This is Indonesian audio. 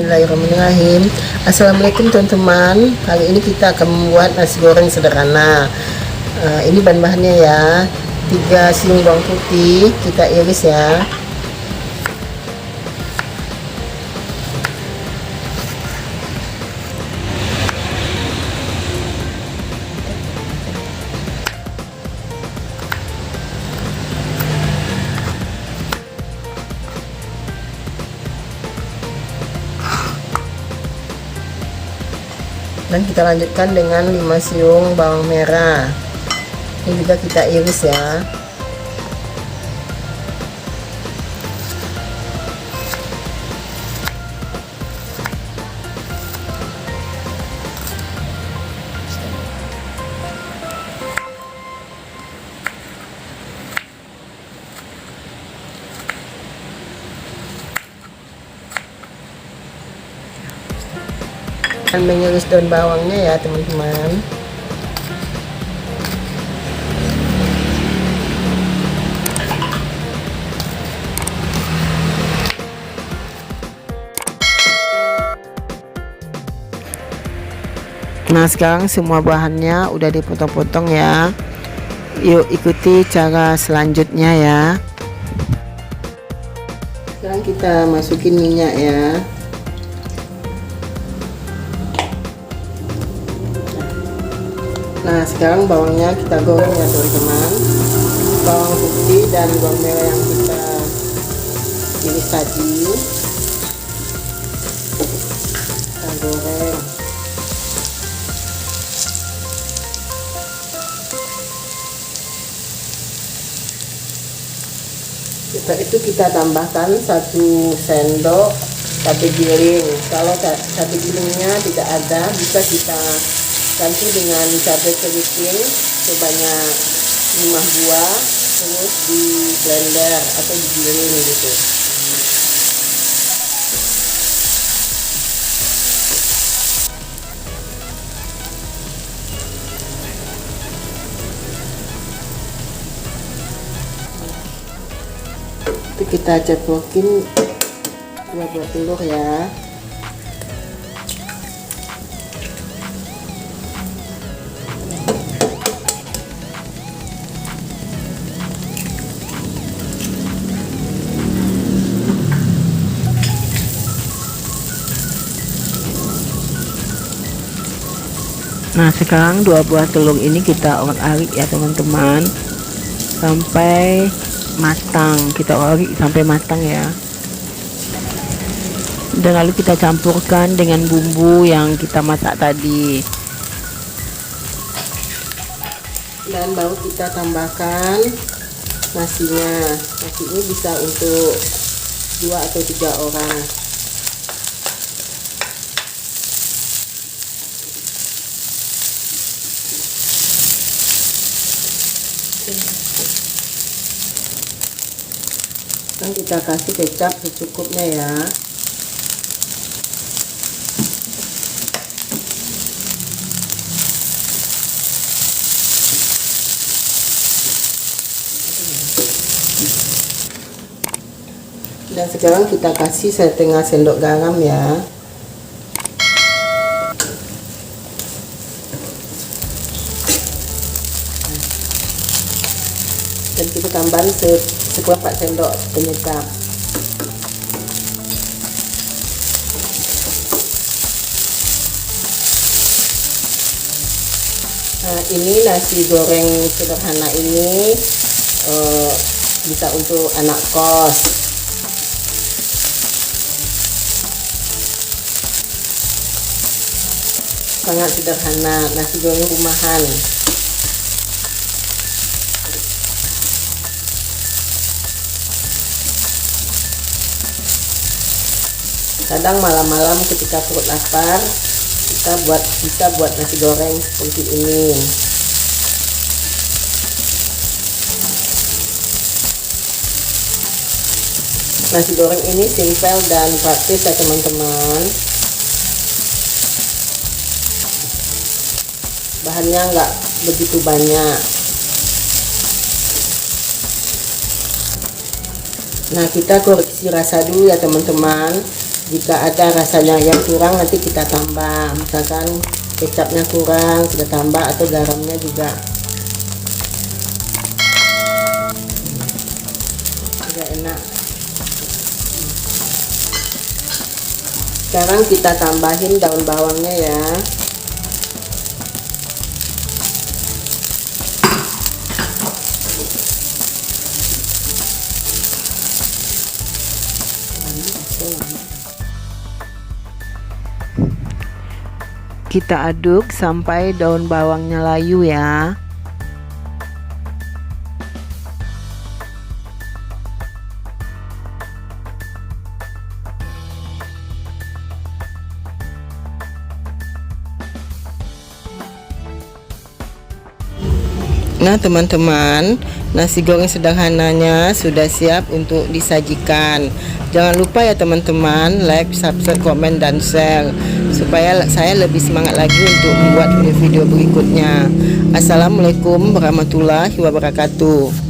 Bismillahirrahmanirrahim. Assalamualaikum teman-teman. Kali ini kita akan membuat nasi goreng sederhana. Ini bahan-bahannya ya. 3 siung bawang putih kita iris ya. Dan kita lanjutkan dengan 5 siung bawang merah, ini juga kita iris ya. Dan mengiris daun bawangnya ya teman-teman. Nah, sekarang semua bahannya udah dipotong-potong ya. Yuk ikuti cara selanjutnya ya. Sekarang kita masukin minyak ya. Nah, sekarang bawangnya kita goreng ya teman-teman. Bawang putih dan bawang merah yang kita iris tadi kita goreng. Setelah itu kita tambahkan 1 sendok cabai giling. Kalau cabai gilingnya tidak ada, bisa kita ganti dengan cabai keriting sebanyak 5 buah, terus di blender atau digiling gitu. Itu kita ceplokin 2 buah telur ya. Nah, sekarang 2 buah telur ini kita orak-arik ya teman-teman sampai matang. Kita orak sampai matang ya. Dan lalu kita campurkan dengan bumbu yang kita masak tadi. Dan baru kita tambahkan nasinya. Nasi ini bisa untuk 2 atau 3 orang. Dan kita kasih kecap secukupnya ya. Dan sekarang kita kasih setengah sendok garam ya. Dan kita tambahin seperempat sendok penyedap. Nah, ini nasi goreng sederhana ini bisa untuk anak kos. Sangat sederhana, nasi goreng rumahan. Kadang malam-malam ketika perut lapar, kita bisa buat nasi goreng seperti ini. Nasi goreng ini simpel dan praktis ya teman-teman. Bahannya nggak begitu banyak. Nah, kita koreksi rasa dulu ya teman-teman. Jika ada rasanya yang kurang nanti kita tambah, misalkan kecapnya kurang kita tambah, atau garamnya juga enak. Sekarang kita tambahin daun bawangnya ya. Kita aduk sampai daun bawangnya layu ya. Nah teman-teman, nasi goreng sederhananya sudah siap untuk disajikan. Jangan lupa ya teman-teman, like, subscribe, komen, dan share supaya saya lebih semangat lagi untuk membuat video-video berikutnya. Assalamualaikum warahmatullahi wabarakatuh.